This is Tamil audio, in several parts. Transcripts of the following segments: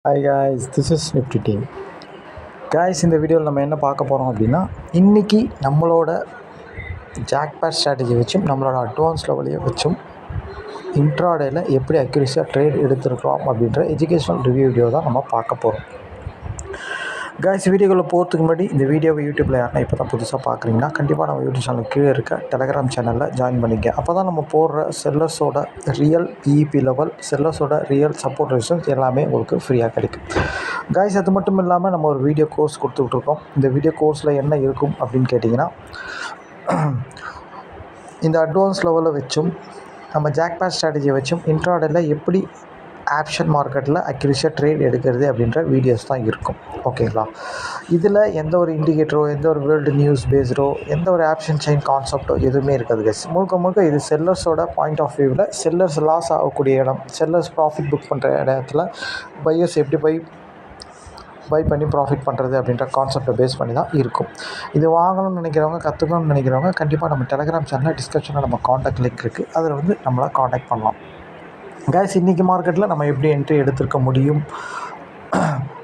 Hi guys, this is Nifty team. Guys, இந்த வீடியோவில் நம்ம என்ன பார்க்க போகிறோம் அப்படின்னா, இன்றைக்கி நம்மளோட ஜாக்பாட் ஸ்ட்ராட்டஜி வச்சும் நம்மளோட அட்வான்ஸ் லெவலையும் வச்சும் இன்ட்ராடேயில் எப்படி அக்யூரஸியாக ட்ரேட் எடுத்துருக்கலாம் அப்படின்ற எஜுகேஷனல் ரிவ்யூ வீடியோ தான் நம்ம பார்க்க போகிறோம். காய்ஸ், வீடியோக்குள்ளே போகிறதுக்கு முன்னாடி இந்த வீடியோவை யூடியூப்பில் யாருன்னா இப்போ தான் புதுசாக பார்க்குறீங்கன்னா கண்டிப்பாக நம்ம யூடியூப் சேனலுக்கு கீழே இருக்க டெலகிராம் சேனலில் ஜாயின் பண்ணிக்க. அப்போ தான் நம்ம போடுற செல்லர்ஸோட ரியல் இஇபி லெவல், செல்லர்ஸோட ரியல் சப்போர்ட் ரெசிஸ்டன்ஸ் எல்லாமே உங்களுக்கு ஃப்ரீயாக கிடைக்கும். காய்ஸ், அது மட்டும் இல்லாமல் நம்ம ஒரு வீடியோ கோர்ஸ் கொடுத்துட்ருக்கோம். இந்த வீடியோ கோர்ஸில் என்ன இருக்கும் அப்படின்னு கேட்டிங்கன்னா, இந்த அட்வான்ஸ் லெவலில் வச்சும் நம்ம ஜாக்பாட் ஸ்ட்ராட்டஜியை வச்சும் இன்ட்ராடேயில் எப்படி ஆப்ஷன் மார்க்கெட்டில் அக்யூரஸியாக ட்ரேட் எடுக்கிறது அப்படின்ற வீடியோஸ் தான் இருக்கும். ஓகேங்களா? இதில் எந்த ஒரு இண்டிகேட்டரோ, எந்த ஒரு வேர்ல்டு நியூஸ் பேஸ்டோ, எந்த ஒரு ஆப்ஷன் செயின் கான்செப்டோ எதுவுமே இருக்காது கைஸ். முழுக்க இது செல்லர்ஸோட பாயிண்ட் ஆஃப் வியூவில் செல்லர்ஸ் லாஸ் ஆகக்கூடிய இடம், செல்லர்ஸ் ப்ராஃபிட் புக் பண்ணுற இடத்துல பையர்ஸ் எப்படி பை பண்ணி ப்ராஃபிட் பண்ணுறது அப்படின்ற கான்செப்டை பேஸ் பண்ணி தான் இருக்கும். இது வாங்கணும்னு நினைக்கிறவங்க, கற்றுக்கணும்னு நினைக்கிறவங்க கண்டிப்பாக நம்ம டெலகிராம் சேனலில் டிஸ்கிரிப்ஷனில் நம்ம காண்டாக்ட் லிங்க் இருக்குது. அதில் வந்து நம்மளை காண்டாக்ட் பண்ணலாம். காய்ஸ், இன்றைக்கி மார்க்கெட்டில் நம்ம எப்படி என்ட்ரி எடுத்திருக்க முடியும்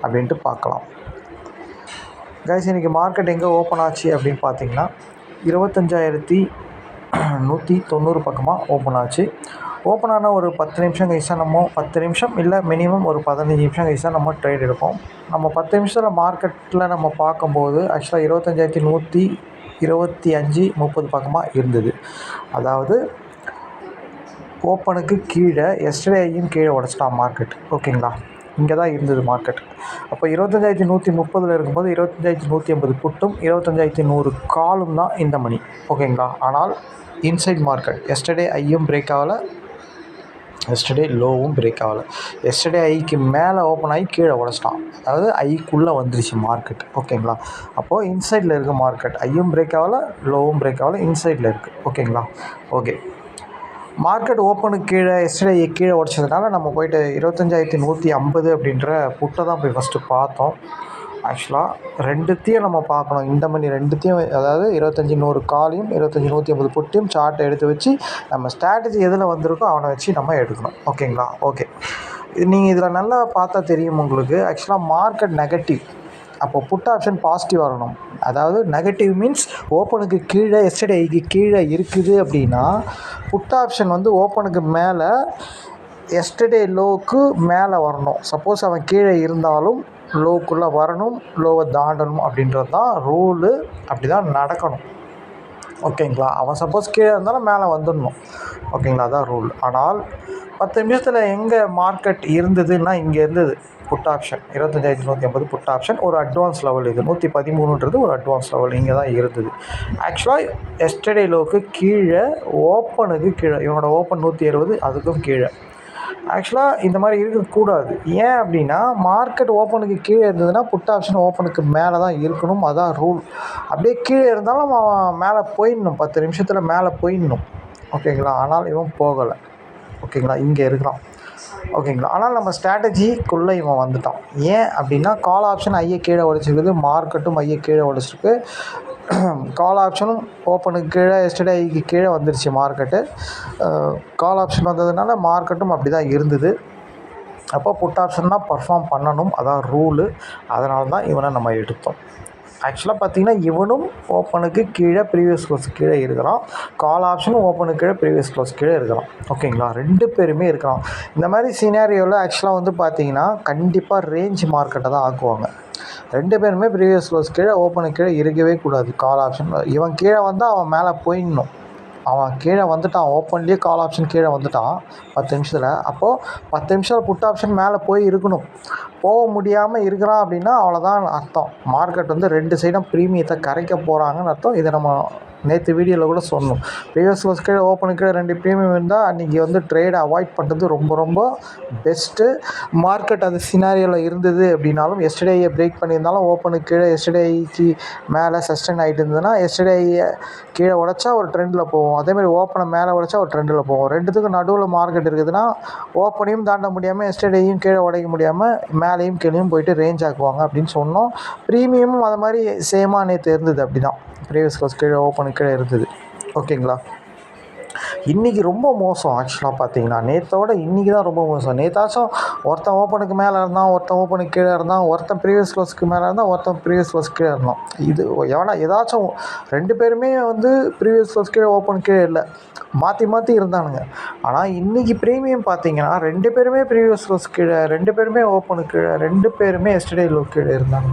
அப்படின்ட்டு பார்க்கலாம். காய்ஸ், இன்றைக்கி மார்க்கெட் எங்கே ஓப்பன் ஆச்சு அப்படின்னு பார்த்தீங்கன்னா 25,190 பக்கமாக ஓப்பன் ஆச்சு. ஓப்பன் ஆன ஒரு 10 நிமிஷம் கழிச்சா நம்ம 10 நிமிஷம் இல்லை மினிமம் ஒரு 15 நிமிஷம் கழிச்சா நம்ம ட்ரேட் எடுப்போம். நம்ம 10 நிமிஷத்தில் மார்க்கெட்டில் நம்ம பார்க்கும்போது ஆக்சுவலாக 25,125 30 பக்கமாக இருந்தது. அதாவது ஓப்பனுக்கு கீழே எஸ்டர்டேயும் கீழே உடச்சிட்டான் மார்க்கெட். ஓகேங்களா? இங்கே தான் இருந்தது மார்க்கெட். அப்போ 25,130 இருக்கும்போது 25,180 புட்டும் 25,100 காலும் தான் இந்த மணி. ஓகேங்களா? ஆனால் இன்சைட் மார்க்கெட் எஸ்டர்டே ஐயும் பிரேக் ஆகலை, எஸ்டர்டே லோவும் பிரேக் ஆகலை. எஸ்டர்டே ஐக்கு மேலே ஓப்பன் ஆகி கீழே உடச்சிட்டான். அதாவது ஐக்குள்ளே வந்துருச்சு மார்க்கெட். ஓகேங்களா? அப்போது இன்சைடில் இருக்க மார்க்கெட் ஐயும் பிரேக் ஆகலை, லோவும் பிரேக் ஆகலை, இன்சைடில் இருக்குது. ஓகேங்களா? ஓகே. மார்க்கெட் ஓப்பனுக்கு கீழே எஸ்டர்டே கீழே உடச்சதுனால நம்ம போய்ட்டு 25,150 அப்படின்ற புட்டை தான் போய் ஃபஸ்ட்டு பார்த்தோம். ஆக்சுவலாக ரெண்டுத்தையும் நம்ம பார்க்கணும். இந்த மணி ரெண்டுத்தையும், அதாவது 25,100 காலையும் 25,150 புட்டையும் சார்ட்டை எடுத்து வச்சு நம்ம ஸ்ட்ராட்டஜி எதில் வந்திருக்கோ அவனை வச்சு நம்ம எடுக்கணும். ஓகேங்களா? ஓகே. நீங்கள் இதில் நல்லா பார்த்தா தெரியும் உங்களுக்கு. ஆக்சுவலாக மார்க்கெட் நெகட்டிவ், அப்போ புட் ஆப்ஷன் பாசிட்டிவ் வரணும். அதாவது நெகட்டிவ் மீன்ஸ் ஓப்பனுக்கு கீழே எஸ்டர்டேக்கு கீழே இருக்குது அப்படின்னா புட் ஆப்ஷன் வந்து ஓப்பனுக்கு மேலே எஸ்டர்டே லோவுக்கு மேலே வரணும். சப்போஸ் அவன் கீழே இருந்தாலும் லோக்குள்ளே வரணும், லோவை தாண்டணும் அப்படின்றது தான் ரூலு. அப்படி தான் நடக்கணும். ஓகேங்களா? அவன் சப்போஸ் கீழே இருந்தாலும் மேலே வந்துடணும். ஓகேங்களா? அதான் ரூல். ஆனால் 10 நிமிஷத்தில் எங்கே மார்க்கெட் இருந்ததுன்னா இங்கே இருந்தது புட் ஆப்ஷன் 25,150 புட் ஆப்ஷன். ஒரு அட்வான்ஸ் லெவல், இது 113ன்றது ஒரு அட்வான்ஸ் லெவல் இங்கே தான் இருந்தது. ஆக்சுவலாக எஸ்டர்டே லோவுக்கு கீழே, ஓப்பனுக்கு கீழே, இவனோட ஓப்பன் 170, அதுக்கும் கீழே. ஆக்சுவலாக இந்த மாதிரி இருக்கக்கூடாது. ஏன் அப்படின்னா மார்க்கெட் ஓப்பனுக்கு கீழே இருந்ததுன்னா புட் ஆப்ஷன் ஓப்பனுக்கு மேலே தான் இருக்கணும். அதான் ரூல். அப்படியே கீழே இருந்தாலும் அவன் மேலே போயிடணும், 10 நிமிஷத்தில் மேலே போயிடணும். ஓகேங்களா? ஆனால் இவன் போகலை. ஓகேங்களா? இங்கே இருக்கிறான். ஓகேங்களா? ஆனால் நம்ம ஸ்ட்ராட்டஜிக்குள்ளே இவன் வந்துட்டான். ஏன் அப்படின்னா கால் ஆப்ஷன் ஐயை கீழே உடைச்சிருக்குது, மார்க்கெட்டும் ஐயை கீழே உடைச்சிருக்கு. கால் ஆப்ஷனும் ஓப்பனுக்கு கீழே எஸ்டர்டே ஐக்கு கீழே வந்துருச்சு மார்க்கெட்டு. கால் ஆப்ஷன் வந்ததுனால மார்க்கெட்டும் அப்படி தான் இருந்தது. அப்போ புட் ஆப்ஷன் தான் பர்ஃபார்ம் பண்ணணும், அதான் ரூலு. அதனால தான் இவனை நம்ம எடுத்தோம். ஆக்சுவலாக பார்த்திங்கன்னா இவனும் ஓப்பனுக்கு கீழே ப்ரீவியஸ் க்ளோஸ் கீழே இருக்கிறான். கால் ஆப்ஷனும் ஓப்பனுக்கு கீழே ப்ரீவியஸ் க்ளோஸ் கீழே இருக்கிறான். ஓகேங்களா? 2 பேருமே இருக்கிறான். இந்த மாதிரி சினாரியோவில் ஆக்சுவலாக வந்து பார்த்திங்கன்னா கண்டிப்பாக ரேஞ்ச் மார்க்கெட்டை தான் ஆக்குவாங்க. 2 பேருமே ப்ரீவியஸ் க்ளோஸ் கீழே ஓப்பனுக்கு கீழே இருக்கவே கூடாது. கால் ஆப்ஷன் இவன் கீழே வந்தால் அவன் மேலே போயிடணும். அவன் கீழே வந்துட்டான், ஓப்பன்லேயே கால் ஆப்ஷன் கீழே வந்துட்டான் 10 நிமிஷத்தில். அப்போது 10 நிமிஷத்தில் புட் ஆப்ஷன் மேலே போய் இருக்கணும். போக முடியாமல் இருக்கிறான் அப்படின்னா அவ்வளோதான் அர்த்தம். மார்க்கெட் வந்து 2 சைடும் ப்ரீமியத்தை கரைக்க போகிறாங்கன்னு அர்த்தம். இதை நம்ம நேற்று வீடியோவில் கூட சொன்னோம். ப்ரீவியஸ் க்ளோஸ் கீழே ஓப்பனுக்கு கீழே 2 ப்ரீமியம் இருந்தால் அன்றைக்கி வந்து ட்ரேடை அவாய்ட் பண்ணுறது ரொம்ப பெஸ்ட்டு. மார்க்கெட் அது சினாரியோவில் இருந்தது அப்படின்னாலும் எஸ்டர்டேயை பிரேக் பண்ணியிருந்தாலும் ஓப்பனுக்கு கீழே எஸ்டர்டேக்கு மேலே சஸ்டெயின் ஆகிட்டு இருந்ததுன்னா எஸ்டர்டேயை கீழே உடச்சா ஒரு ட்ரெண்டில் போகும், அதேமாதிரி ஓப்பனை மேலே உடச்சா ஒரு ட்ரெண்டில் போகும். ரெண்டுத்துக்கும் நடுவில் மார்க்கெட் இருக்குதுன்னா ஓப்பனையும் தாண்ட முடியாமல் எஸ்டர்டேயும் கீழே உடைக்க முடியாமல் மேலேயும் கீழேயும் போயிட்டு ரேஞ்ச் ஆக்குவாங்க அப்படின்னு சொன்னோம். ப்ரீமியமும் அது மாதிரி சேமாக நேற்று இருந்தது. அப்படி தான் ப்ரீவியஸ் க்ளோஸ் கீழே ஓப்பனுக்கு கீழே இருந்தது. ஓகேங்களா? இன்றைக்கி ரொம்ப மோசம். ஆக்சுவலாக பார்த்தீங்கன்னா நேற்றோட இன்றைக்கி தான் ரொம்ப மோசம். நேற்றாச்சும் ஒருத்தன் ஓப்பனுக்கு மேலே இருந்தான், ஒருத்தன் ஓப்பனுக்கு கீழே இருந்தான், ஒருத்தன் ப்ரீவியஸ் க்ளோஸ்க்கு மேலே இருந்தான், ஒருத்தன் ப்ரீவியஸ் க்ளோஸ்க்கு கீழே இருந்தான். இது ஏதாச்சும் 2 பேருமே வந்து ப்ரீவியஸ் க்ளோஸ் கீழே ஓப்பன் கீழே இல்லை, மாற்றி மாற்றி இருந்தானுங்க. ஆனால் இன்றைக்கி ப்ரீமியம் பார்த்தீங்கன்னா 2 பேருமே ப்ரீவியஸ் க்ளோஸ் கீழே, 2 பேருமே ஓப்பனுக்கு கீழே, 2 பேருமே எஸ்டர்டே லோ கீழே இருந்தாங்க.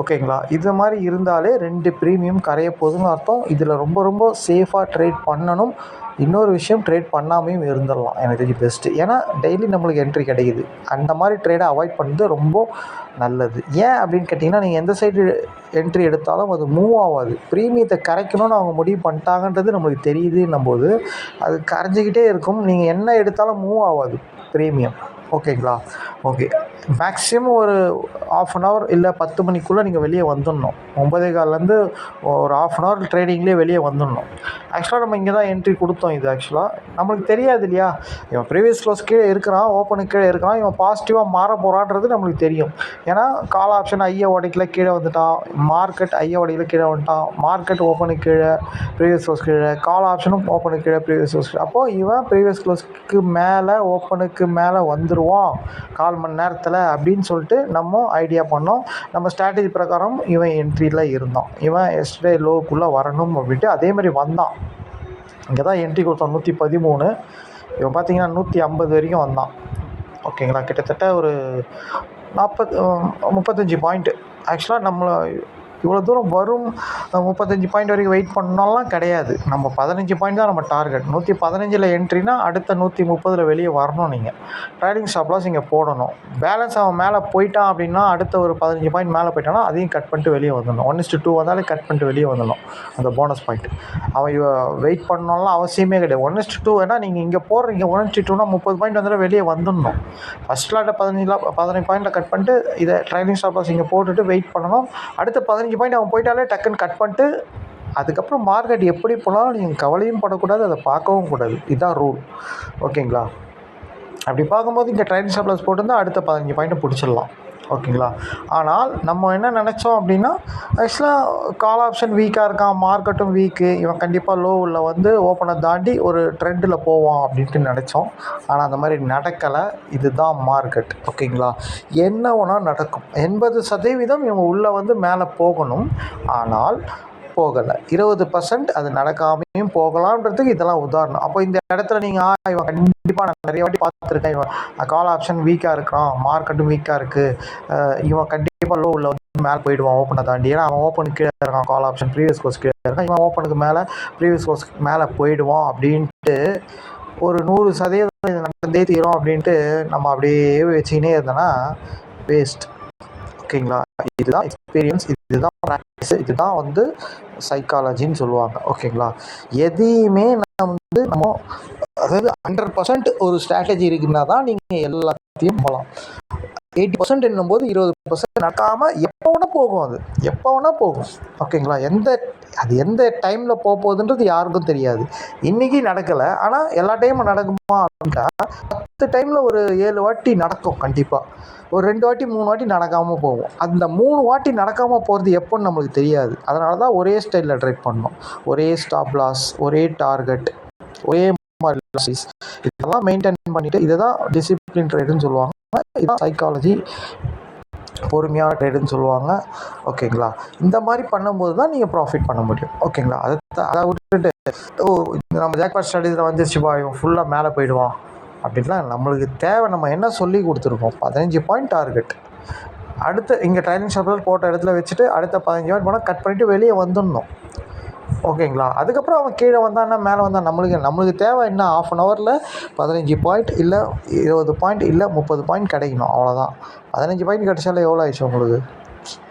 ஓகேங்களா? இது மாதிரி இருந்தாலே 2 ப்ரீமியம் கரைய போகுதுன்னு அர்த்தம். இதில் ரொம்ப ரொம்ப சேஃபாக ட்ரேட் பண்ணணும். இன்னொரு விஷயம், ட்ரேட் பண்ணாமையும் இருந்துடலாம் எனக்கு தெரிஞ்சு பெஸ்ட்டு. ஏன்னா டெய்லி நம்மளுக்கு என்ட்ரி கிடைக்குது. அந்த மாதிரி ட்ரேடை அவாய்ட் பண்ணுறது ரொம்ப நல்லது. ஏன் அப்படின்னு கேட்டிங்கன்னா, நீங்கள் எந்த சைடு என்ட்ரி எடுத்தாலும் அது மூவ் ஆகாது. ப்ரீமியத்தை கரைக்கணும்னு அவங்க முடிவு பண்ணிட்டாங்கன்றது நம்மளுக்கு தெரியுதுன்னும் போது அது கரைஞ்சிக்கிட்டே இருக்கும். நீங்கள் என்ன எடுத்தாலும் மூவ் ஆகாது ப்ரீமியம். ஓகேங்களா? ஓகே, மேக்ஸிமம் ஒரு 1/2 இல்லை 10 மணிக்குள்ளே நீங்கள் வெளியே வந்துடணும். 9:15லேருந்து ஒரு 1/2 ட்ரேடிங்லேயே வெளியே வந்துடணும். ஆக்சுவலாக நம்ம இங்கே தான் என்ட்ரி கொடுத்தோம். இது ஆக்சுவலாக நம்மளுக்கு தெரியாது இல்லையா? இவன் ப்ரீவியஸ் க்ளோஸ் கீழே இருக்கிறான், ஓப்பனுக்கு கீழே இருக்கிறான், இவன் பாசிட்டிவாக மாற போகிறான்றது நம்மளுக்கு தெரியும். ஏன்னா கால் ஆப்ஷன் ஐயை உடைக்கல கீழே வந்துட்டான், மார்க்கெட் ஐயை உடைக்கல கீழே வந்துட்டான், மார்க்கெட் ஓப்பனுக்கு கீழே ப்ரீவியஸ் க்ளோஸ் கீழே, கால் ஆப்ஷனும் ஓப்பனுக்கு கீழே ப்ரீவியஸ் க்ளோஸ் கீழே. அப்போது இவன் ப்ரீவியஸ் க்ளோஸ்க்கு மேலே ஓப்பனுக்கு மேலே வந்துடுவான் 1/4 மணி நேரத்தில் அப்படின்னு சொல்லிட்டு நம்ம ஐடியா பண்ணோம். நம்ம ஸ்ட்ராட்டஜி பிரகாரம் இவன் என்ட்ரியில் இருந்தான். இவன் எஸ்டர்டே லோக்குள்ளே வரணும் அப்படின்ட்டு அதே மாதிரி வந்தான். இங்கே தான் என்ட்ரி கொடுத்தான் 113. இவன் பார்த்தீங்கன்னா 150 வரைக்கும் வந்தான். ஓகேங்களா? கிட்டத்தட்ட ஒரு 35 பாயிண்ட்டு. ஆக்சுவலாக நம்மளை இவ்வளோ தூரம் வரும் 35 பாயிண்ட் வரைக்கும் வெயிட் பண்ணாலாம் கிடையாது. நம்ம 15 பாயிண்ட் தான் நம்ம டார்கெட். 115ல் என்ட்ரினா அடுத்த 130ல் வெளியே வரணும். நீங்கள் ட்ரேடிங் ஸ்டாப் லாஸ் இங்கே போடணும். பேலன்ஸ் அவன் மேலே போயிட்டான் அப்படின்னா அடுத்த ஒரு 15 பாயிண்ட் மேலே போயிட்டானா அதையும் கட் பண்ணிட்டு வெளியே வந்துடணும். 1:2 வந்தாலே கட் பண்ணிட்டு வெளியே வந்துடணும் அந்த போனஸ் பாயிண்ட். அவன் வெயிட் பண்ணணும்லாம் அவசியமே கிடையாது. 1:2 வேணால் நீங்கள் இங்கே போடுறீங்க, 1:2னா 30 பாயிண்ட் வந்தாலும் வெளியே வந்துடணும். ஃபஸ்ட் லாட்டை 15 பாயிண்ட்டில் கட் பண்ணிட்டு இதை ட்ரேடிங் ஸ்டாப் லாஸ் இங்கே போட்டுட்டு வெயிட் பண்ணணும். அடுத்த 15 பாயிண்ட் அவன் போயிட்டாலே டக்குன்னு கட் பண்ணிட்டு அதுக்கப்புறம் மார்க்கெட் எப்படி போனாலும் நீங்கள் கவலையும் படக்கூடாது, அதை பார்க்கவும் கூடாது. இதுதான் ரூல். ஓகேங்களா? அப்படி பார்க்கும்போது இங்கே ட்ரேடிங் ஸ்டாப் லாஸ் போட்டிருந்தால் அடுத்த 15 பாயிண்ட்டை பிடிச்சிடலாம். ஓகேங்களா? ஆனால் நம்ம என்ன நினச்சோம் அப்படின்னா, ஆக்சுவலாக கால் ஆப்ஷன் வீக்காக இருக்கான், மார்க்கெட்டும் வீக்கு, இவன் கண்டிப்பாக லோவில் வந்து ஓப்பனை தாண்டி ஒரு ட்ரெண்டில் போவான் அப்படின்ட்டு நினச்சோம். ஆனால் அந்த மாதிரி நடக்கலை. இதுதான் மார்க்கெட். ஓகேங்களா? என்ன வேணால் நடக்கும். 80% இவங்க உள்ளே வந்து மேலே போகணும். ஆனால் போகலை. 20% அது நடக்காமையும் போகலான்றதுக்கு இதெல்லாம் உதாரணம். அப்போ இந்த இடத்துல நீங்கள் இவன் கண்டிப்பாக நான் நிறைய வாட்டி பார்த்துருக்கேன், இவன் கால் ஆப்ஷன் வீக்காக இருக்கான், மார்க்கெட்டும் வீக்காக இருக்குது, இவன் கண்டிப்பாக லோ உள்ள வந்து மேலே போயிடுவான் ஓப்பனை தாண்டி. ஏன்னா அவன் ஓப்பனுக்கு கீழே இருக்கான், கால் ஆப்ஷன் ப்ரீவியஸ் கோர்ஸ் கீழே இருக்கான், இவன் ஓப்பனுக்கு மேலே ப்ரீவியஸ் கோர்ஸ் மேலே போயிடுவான் அப்படின்ட்டு ஒரு 100% இது நடந்தே தீரும் அப்படின்ட்டு நம்ம அப்படியே வச்சுக்கினே இருந்தோன்னா வேஸ்ட். ஓகேங்களா? இதுதான் எக்ஸ்பீரியன்ஸ், இதுதான் ப்ராக்டிஸ், இதுதான் வந்து சைக்காலஜின்னு சொல்லுவாங்க. ஓகேங்களா? எதையுமே நம்ம அதாவது 100% ஒரு ஸ்ட்ராட்டஜி இருக்குன்னா தான் நீங்கள் எல்லாத்தையும் போகலாம். 80% என்னும்போது 20% நடக்காமல் எப்போ வேணால் போகும். அது எப்போ வேணால் போகும். ஓகேங்களா? அது எந்த டைமில் போகுதுன்றது யாருக்கும் தெரியாது. இன்றைக்கி நடக்கலை, ஆனால் எல்லா டைமும் நடக்குமா அப்படின்னா 10 டைமில் ஒரு 7 வாட்டி நடக்கும் கண்டிப்பாக. ஒரு 2 வாட்டி 3 வாட்டி நடக்காமல் போகும். அந்த 3 வாட்டி நடக்காமல் போகிறது எப்போன்னு நம்மளுக்கு தெரியாது. அதனால தான் ஒரே ஸ்டைலில் ட்ரேட் பண்ணணும். ஒரே ஸ்டாப் லாஸ், ஒரே டார்கெட், ஒரே மாதிரி இதெல்லாம் மெயின்டைன் பண்ணிவிட்டு இதை தான் டிசிப்ளின் ட்ரேடுன்னு சொல்லுவாங்க. இதுதான் சைக்காலஜி, பொறுமையான ட்ரேடுன்னு சொல்லுவாங்க. ஓகேங்களா? இந்த மாதிரி பண்ணும்போது தான் நீங்கள் ப்ராஃபிட் பண்ண முடியும். ஓகேங்களா? அதை விட்டுட்டு நம்ம ஜாக்பாட் ஸ்ட்ராட்டஜியில் வந்துருச்சுப்பா இவன் ஃபுல்லாக மேலே போயிடுவான் அப்படின்லாம் நம்மளுக்கு தேவை. நம்ம என்ன சொல்லி கொடுத்துருக்கோம்? 15 பாயிண்ட் டார்கெட். அடுத்து இங்கே ட்ரைனிங் ஷாப்பில் போட்ட இடத்துல வச்சுட்டு அடுத்த 15 பாயிண்ட் போனால் கட் பண்ணிவிட்டு வெளியே வந்துடணும். ஓகேங்களா? அதுக்கப்புறம் அவன் கீழே வந்தான்னா மேலே வந்தால் நம்மளுக்கு தேவை என்ன? 1/2 ஹவரில் 15 பாயிண்ட் இல்லை 20 பாயிண்ட் இல்லை 30 பாயிண்ட் கிடைக்கணும். அவ்வளோதான். 15 பாயிண்ட் கிடைச்சாலே எவ்வளோ ஆயிடுச்சு உங்களுக்கு?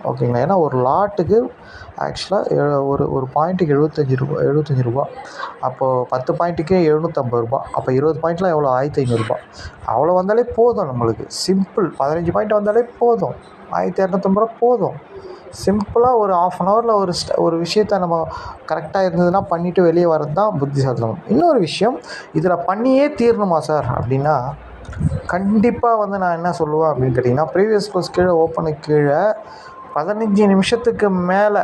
ஓகேங்களா? ஏன்னா ஒரு லாட்டுக்கு ஆக்சுவலாக ஒரு பாயிண்ட்டுக்கு 75 ரூபா. அப்போது 10 பாயிண்ட்டுக்கே 750 ரூபா. அப்போ 20 பாயிண்ட்லாம் எவ்வளோ? 1500 ரூபா. அவ்வளோ வந்தாலே போதும் நம்மளுக்கு. சிம்பிள். 15 பாயிண்ட் வந்தாலே போதும். 1250 ரூபா போதும். சிம்பிளாக ஒரு 1/2 ஹவரில் ஒரு விஷயத்த நம்ம கரெக்டாக இருந்ததுன்னா பண்ணிவிட்டு வெளியே வர்றது தான் புத்திசாலித்தனம். இன்னொரு விஷயம், இதில் பண்ணியே தீரணுமா சார் அப்படின்னா, கண்டிப்பாக வந்து நான் என்ன சொல்லுவேன் அப்படின்னு கேட்டிங்கன்னா, ப்ரீவியஸ் க்ளோஸ் கீழே ஓப்பனுக்கு கீழே 15 நிமிஷத்துக்கு மேலே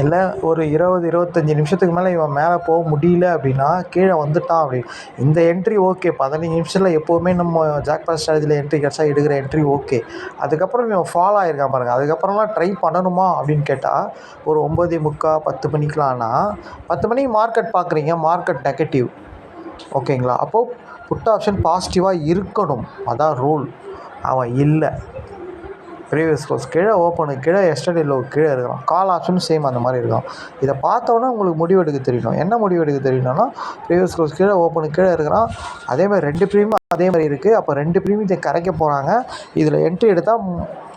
இல்லை ஒரு 20-25 நிமிஷத்துக்கு மேலே இவன் மேலே போக முடியல அப்படின்னா கீழே வந்துட்டான் அப்படி இந்த என்ட்ரி ஓகே. 15 நிமிஷத்தில் எப்போவுமே நம்ம ஜாக்பாட் ஸ்ட்ராட்டஜியில் என்ட்ரி கிடச்சா எடுக்கிற என்ட்ரி ஓகே. அதுக்கப்புறம் இவன் ஃபாலோ ஆகிருக்கான் பாருங்கள். அதுக்கப்புறம்லாம் ட்ரை பண்ணணுமா அப்படின்னு கேட்டால் ஒரு 9:45 10 மணிக்கலாம்னா 10 மணிக்கு மார்க்கெட் பார்க்குறீங்க, மார்க்கெட் நெகட்டிவ் ஓகேங்களா. அப்போது புட் ஆப்ஷன் பாசிட்டிவாக இருக்கணும், அதான் ரூல். அவன் இல்லை, ப்ரீவியஸ் க்ளோஸ் கீழே, ஓப்பனுக்கு கீழே, எஸ்டர்டே லோ கீழே இருக்கலாம். கால் ஆப்ஷனும் சேம் அந்த மாதிரி இருக்கும். இதை பார்த்தோன்னா உங்களுக்கு முடிவெடுக்க தெரியணும். என்ன முடிவெடுக்க தெரியணும்னா ப்ரீவியஸ் க்ளோஸ் கீழே, ஓப்பனுக்கு கீழே இருக்கிறான். அதேமாதிரி 2 ப்ரீமியம் அதே மாதிரி இருக்குது. அப்போ 2 ப்ரீமியத்தை கரைக்க போகிறாங்க. இதில் என்ட்ரி எடுத்தால்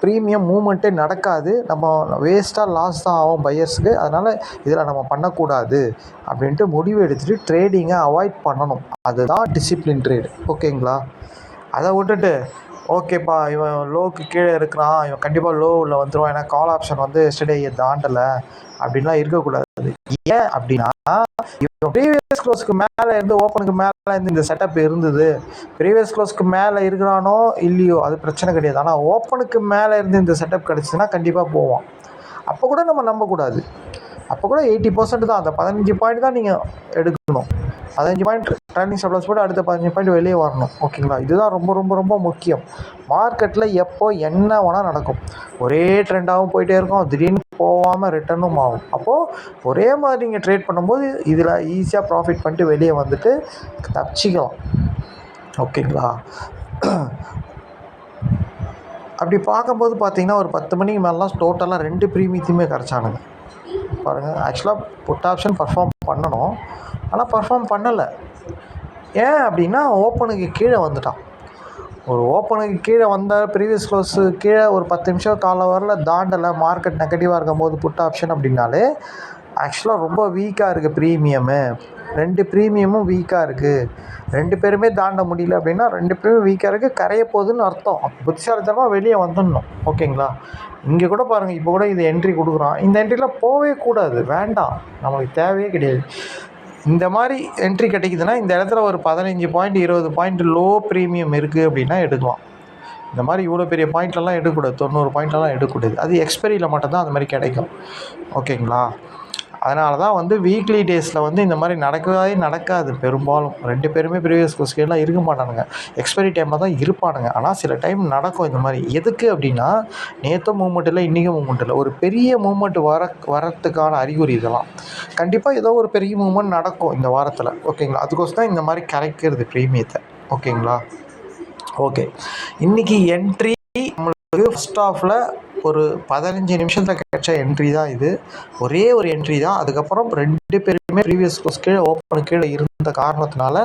ப்ரீமியம் மூவ்மெண்ட்டே நடக்காது, நம்ம வேஸ்ட்டாக லாஸ் தான் ஆகும் பையர்ஸுக்கு. அதனால் இதில் நம்ம பண்ணக்கூடாது அப்படின்ட்டு முடிவு எடுத்துகிட்டு ட்ரேடிங்கை அவாய்ட் பண்ணணும். அதுதான் டிசிப்ளின் ட்ரேடு ஓகேங்களா. அதை விட்டுட்டு ஓகேப்பா இவன் லோவுக்கு கீழே இருக்கிறான், இவன் கண்டிப்பாக லோவில் வந்துடுவான், ஏன்னா கால் ஆப்ஷன் வந்து எஸ்டர்டே தாண்டலை அப்படின்லாம் இருக்கக்கூடாது. ஏன் அப்படின்னா இவன் ப்ரீவியஸ் க்ளோஸ்க்கு மேலே இருந்து ஓப்பனுக்கு மேலே இருந்து இந்த செட்டப் இருந்தது. ப்ரீவியஸ் க்ளோஸ்க்கு மேலே இருக்கிறானோ இல்லையோ அது பிரச்சனை கிடையாது. ஆனால் ஓப்பனுக்கு மேலே இருந்து இந்த செட்டப் கிடச்சிதுன்னா கண்டிப்பாக போவான். அப்போ கூட நம்ம நம்பக்கூடாது. அப்போ கூட 80% தான், அந்த 15 பாயிண்ட் தான் நீங்கள் எடுக்கணும். 15 பாயிண்ட் ட்ரெண்டிங் ஸ்டாப் லாஸ் போட்டு அடுத்த 15 பாயிண்ட் வெளியே வரணும் ஓகேங்களா. இதுதான் ரொம்ப ரொம்ப ரொம்ப முக்கியம். மார்க்கெட்டில் எப்போ என்ன வேணால் நடக்கும். ஒரே ட்ரெண்டாகவும் போயிட்டே இருக்கும், திடீர்னு போகாமல் ரிட்டர்னும் ஆகும். அப்போது ஒரே மாதிரி நீங்கள் ட்ரேட் பண்ணும்போது இதில் ஈஸியாக ப்ராஃபிட் பண்ணிட்டு வெளியே வந்துட்டு தப்பிச்சிக்கலாம் ஓகேங்களா. அப்படி பார்க்கும்போது பார்த்தீங்கன்னா ஒரு 10 மணிக்கு மேலாம் டோட்டலாக 2 ப்ரீமியத்தையுமே கரைச்சானுங்க பாருங்கள். ஆக்சுவலாக புட் ஆப்ஷன் பர்ஃபார்ம் பண்ணணும், ஆனால் பர்ஃபார்ம் பண்ணலை. ஏன் அப்படின்னா ஓப்பனுக்கு கீழே வந்துட்டான். ஒரு ஓப்பனுக்கு கீழே வந்தால் ப்ரீவியஸ் க்ளோஸு கீழே ஒரு 10 நிமிஷம் கால வரல தாண்டலை, மார்க்கெட் நெகட்டிவாக இருக்கும் போது புட் ஆப்ஷன் அப்படின்னாலே ஆக்சுவலாக ரொம்ப வீக்காக இருக்குது ப்ரீமியமு. 2 ப்ரீமியமும் வீக்காக இருக்குது. 2 பேருமே தாண்ட முடியல அப்படின்னா 2 பேரும் வீக்காக இருக்குது, கரைய போகுதுன்னு அர்த்தம். புத்திசாலித்தனமாக வெளியே வந்துடணும் ஓகேங்களா. இங்கே கூட பாருங்கள், இப்போ கூட இது என்ட்ரி கொடுக்குறான். இந்த என்ட்ரியில் போகவே கூடாது, வேண்டாம், நம்மளுக்கு தேவையே கிடையாது. இந்த மாதிரி என்ட்ரி கிடைக்குதுன்னா இந்த இடத்துல ஒரு 15 பாயிண்ட் 20 பாயிண்ட் லோ ப்ரீமியம் இருக்குது அப்படின்னா எடுக்கலாம். இந்த மாதிரி இவ்வளோ பெரிய பாயிண்ட்லலாம் எடுக்கக்கூடாது, 90 பாயிண்ட்லலாம் எடுக்கக்கூடாது. அது எக்ஸ்பைரியில் மட்டும்தான் அந்த மாதிரி கிடைக்கும் ஓகேங்களா. அதனால தான் வந்து வீக்லி டேஸில் வந்து இந்த மாதிரி நடக்காது பெரும்பாலும். 2 பேருமே ப்ரீவியஸ் க்ளோஸ்லாம் இருக்க மாட்டானுங்க, எக்ஸ்பைரி டைமில் தான் இருப்பானுங்க. ஆனால் சில டைம் நடக்கும் இந்த மாதிரி. எதுக்கு அப்படின்னா நேற்றும் மூவ்மெண்ட் இல்லை, இன்றைக்கும் மூவ்மெண்ட் இல்லை, ஒரு பெரிய மூவ்மெண்ட் வரத்துக்கான அறிகுறி இதெல்லாம். கண்டிப்பாக ஏதோ ஒரு பெரிய மூவ்மெண்ட் நடக்கும் இந்த வாரத்தில் ஓகேங்களா. அதுக்கோசம் தான் இந்த மாதிரி கரைக்கிறது ப்ரீமியத்தை ஓகேங்களா. ஓகே, இன்றைக்கி என்ட்ரி நம்மளுக்கு ஃபஸ்ட் ஆஃபில் ஒரு 15 நிமிஷத்தில் கிடைச்ச என்ட்ரி தான் இது. ஒரே ஒரு என்ட்ரி தான். அதுக்கப்புறம் 2 பேருமே ப்ரீவியஸ் க்ளோஸ் கீழே, ஓப்பனுக்கு கீழே இருந்த காரணத்தினால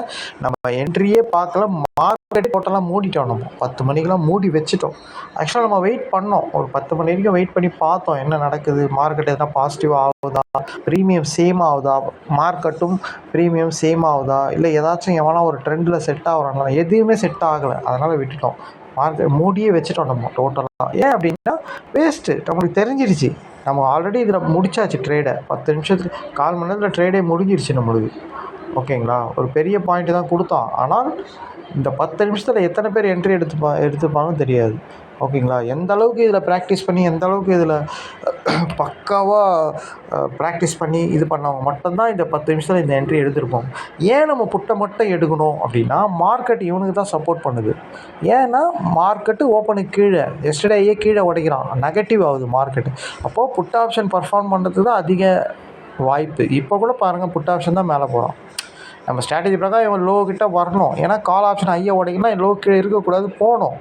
நம்ம என்ட்ரியே பார்க்கல. மார்க்கெட் போட்டெல்லாம் மூடிட்டோம். நம்ம 10 மணிக்கெலாம் மூடி வச்சுட்டோம். ஆக்சுவலாக நம்ம வெயிட் பண்ணோம், ஒரு 10 மணி வரைக்கும் வெயிட் பண்ணி பார்த்தோம் என்ன நடக்குது, மார்க்கெட் எதனா பாசிட்டிவ் ஆகுதா, ப்ரீமியம் சேம் ஆகுதா, மார்க்கெட்டும் ப்ரீமியம் சேம் ஆகுதா, இல்லை ஏதாச்சும் எவனா ஒரு ட்ரெண்டில் செட் ஆகுறாங்களா, எதுவுமே செட் ஆகலை. அதனால் விட்டுட்டோம், மார்க்கெட் மூடியே வச்சுட்டோம் நம்ம டோட்டலாக. ஏன் அப்படின்னா வேஸ்ட்டு, நம்மளுக்கு தெரிஞ்சிருச்சு. நம்ம ஆல்ரெடி இதில் முடிச்சாச்சு ட்ரேடை. 10 நிமிஷத்துக்கு 1/4 மணி நேரத்தில் ட்ரேடே முடிஞ்சிருச்சு நம்மளுக்கு ஓகேங்களா. ஒரு பெரிய பாயிண்ட்டு தான் கொடுத்தான், ஆனால் இந்த 10 நிமிஷத்தில் எத்தனை பேர் என்ட்ரி எடுத்துப்பாங்கன்னு தெரியாது ஓகேங்களா. எந்த அளவுக்கு இதில் ப்ராக்டிஸ் பண்ணி, எந்த அளவுக்கு இதில் பக்காவாக ப்ராக்டிஸ் பண்ணி இது பண்ணவங்க மட்டும்தான் இந்த 10 நிமிஷத்தில் இந்த என்ட்ரி எடுத்திருப்போம். ஏன் நம்ம புட்டை மட்டும் எடுக்கணும் அப்படின்னா மார்க்கெட் இவனுக்கு தான் சப்போர்ட் பண்ணுது. ஏன்னா மார்க்கெட்டு ஓப்பனுக்கு கீழே, எஸ்டர்டேயே கீழே உடைக்கிறான், நெகட்டிவ் ஆகுது மார்க்கெட்டு. அப்போது புட் ஆப்ஷன் பர்ஃபார்ம் பண்ணுறதுக்கு தான் அதிக வாய்ப்பு. இப்போ கூட பாருங்கள், புட் ஆப்ஷன் தான் மேலே போகிறான். நம்ம ஸ்ட்ராட்டஜி பிரகாரம் இவன் லோ கிட்ட வரணும், ஏன்னா கால் ஆப்ஷன் ஹையை உடைக்கணும்னா லோ கீழே இருக்கக்கூடாது, போகணும்.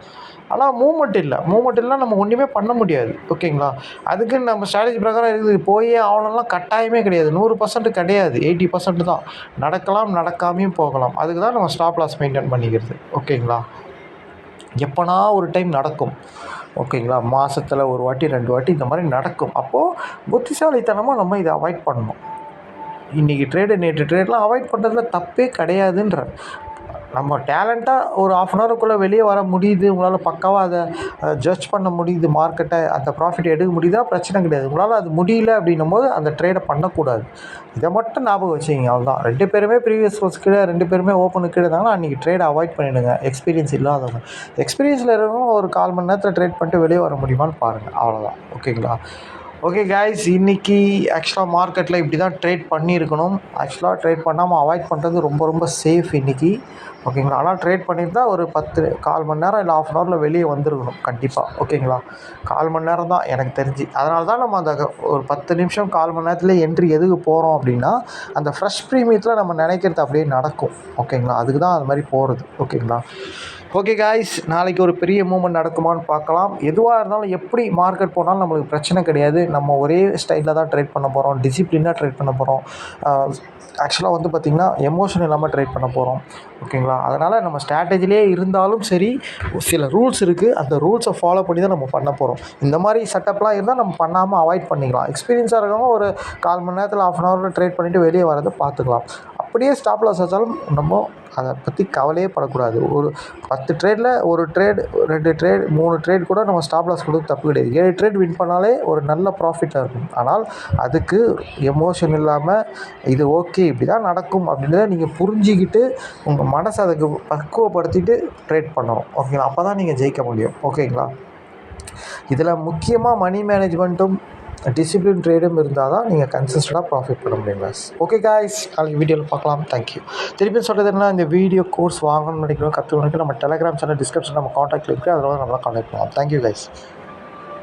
ஆனால் மூவ்மெண்ட் இல்லைனா நம்ம ஒன்றுமே பண்ண முடியாது ஓகேங்களா. அதுக்குன்னு நம்ம ஸ்ட்ராட்டஜி பிரகாரம் இருக்குது போயே ஆகணும்லாம் கட்டாயமே கிடையாது. 100% கிடையாது, 80% தான். நடக்கலாம், நடக்காமையும் போகலாம். அதுக்கு தான் நம்ம ஸ்டாப் லாஸ் மெயின்டைன் பண்ணிக்கிறது ஓகேங்களா. எப்போனா ஒரு டைம் நடக்கும் ஓகேங்களா, மாதத்தில் ஒரு வாட்டி 2 வாட்டி இந்த மாதிரி நடக்கும். அப்போது புத்திசாலித்தனமாக நம்ம இதை அவாய்ட் பண்ணணும். இன்றைக்கி ட்ரேடு நேற்று ட்ரேட்லாம் அவாய்ட் பண்ணுறதுல தப்பே கிடையாதுன்ற. நம்ம டேலண்ட்டாக ஒரு 1/2 ஹவருக்குள்ளே வெளியே வர முடியுது, உங்களால் பக்காவாக அதை ஜட்ஜ் பண்ண முடியுது, மார்க்கெட்டை அந்த ப்ராஃபிட் எடுக்க முடியுதா, பிரச்சனை கிடையாது. உங்களால் அது முடியல அப்படின்னும் போது அந்த ட்ரேடை பண்ணக்கூடாது. இதை மட்டும் ஞாபகம் வச்சுக்கிங்க, அவ்வளோதான். 2 பேருமே ப்ரீவியஸ் க்ளோஸ் கீழே, 2 பேருமே ஓப்பனுக்கு கீழே இருந்தாங்கன்னா அன்றைக்கி ட்ரேடை அவாய்ட் பண்ணிவிடுங்க. எக்ஸ்பீரியன்ஸ் இல்லாதவங்க. எக்ஸ்பீரியன்ஸில் இருக்கிறவங்க ஒரு 1/4 மணி நேரத்தில் ட்ரேட் பண்ணிட்டு வெளியே வர முடியுமான்னு பாருங்கள், அவ்வளோதான் ஓகேங்களா. ஓகே காய்ஸ், இன்றைக்கி ஆக்சுவலாக மார்க்கெட்டில் இப்படி தான் ட்ரேட் பண்ணியிருக்கணும். ஆக்சுவலாக ட்ரேட் பண்ணாமல் அவாய்ட் பண்ணுறது ரொம்ப ரொம்ப சேஃப் இன்றைக்கி. ஓகேங்களா? ஆனால் ட்ரேட் பண்ணியிருந்தா ஒரு 1/4 மணி நேரம் இல்லை ½ ஹவரில் வெளியே வந்துருக்கணும் கண்டிப்பாக. ஓகேங்களா? 1/4 மணி நேரம் தான் எனக்கு தெரிஞ்சு. அதனால தான் நம்ம அந்த ஒரு 10 நிமிஷம் 1/4 மணி நேரத்தில் என்ட்ரி எதுக்கு போகிறோம் அப்படின்னா, அந்த ஃப்ரெஷ் ப்ரீமியத்தில் நம்ம நினைக்கிறது அப்படியே நடக்கும். ஓகேங்களா? அதுக்கு தான் அது மாதிரி போகிறது. ஓகேங்களா? ஓகே காய்ஸ், நாளைக்கு ஒரு பெரிய மூவ்மெண்ட் நடக்குமான்னு பார்க்கலாம். எதுவாக இருந்தாலும் எப்படி மார்க்கெட் போனாலும் நம்மளுக்கு பிரச்சனை கிடையாது. நம்ம ஒரே ஸ்டைலில் தான் ட்ரேட் பண்ண போகிறோம். டிசிப்ளினாக ட்ரேட் பண்ண போகிறோம். ஆக்சுவலாக வந்து பார்த்திங்கன்னா எமோஷன் இல்லாமல் ட்ரேட் பண்ண போகிறோம். ஓகேங்களா? அதனால் நம்ம ஸ்ட்ராட்டஜிலே இருந்தாலும் சரி, சில ரூல்ஸ் இருக்குது. அந்த ரூல்ஸை ஃபாலோ பண்ணி தான் நம்ம பண்ண போகிறோம். இந்த மாதிரி செட்டப்லாம் இருந்தால் நம்ம பண்ணாமல் அவாய்ட் பண்ணிக்கலாம். எக்ஸ்பீரியன்ஸாக இருக்கவங்க ஒரு 1/4 மணி நேரத்தில் ½ ஹவரில் ட்ரேட் பண்ணிவிட்டு வெளியே வரதை பார்த்துக்கலாம். அப்படியே ஸ்டாப் லாஸ் வச்சாலும் நம்ம அதை பற்றி கவலையே படக்கூடாது. ஒரு 10 ட்ரேடில் ஒரு ட்ரேட், 2 ட்ரேட், 3 ட்ரேட் கூட நம்ம ஸ்டாப் லாஸ் கொடுத்து தப்பு கிடையாது. 7 ட்ரேட் வின் பண்ணாலே ஒரு நல்ல ப்ராஃபிட்டாக இருக்கும். ஆனால் அதுக்கு எமோஷன் இல்லாமல் இது ஓகே இப்படி தான் நடக்கும் அப்படின்றத நீங்கள் புரிஞ்சிக்கிட்டு உங்கள் மனசை அதுக்கு பக்குவப்படுத்திட்டு ட்ரேட் பண்ணணும். ஓகேங்களா? அப்போ தான் நீங்கள் ஜெயிக்க முடியும். ஓகேங்களா? இதில் முக்கியமாக மணி மேனேஜ்மெண்ட்டும் டிசிப்ளின் ட்ரேடும் இருந்தால் தான் நீங்கள் கன்சிஸ்டண்டாக ப்ராஃபிட் பண்ண முடியும் காய்ஸ். ஓகே காய்ஸ், நாளைக்கு வீடியோவில் பார்க்கலாம். தேங்க்யூ. திருப்பி சொல்கிறது என்ன, இந்த வீடியோ கோர்ஸ் வாங்கணும்னு நினைக்கிறோம், கற்றுக்கணும், நம்ம டெலிகிராம் சேனல் டிஸ்கிரிப்ஷன் நம்ம காண்டாக்ட் இருக்குது, அதில் நம்மளால் காண்டாக்ட் பண்ணலாம். Thank you guys.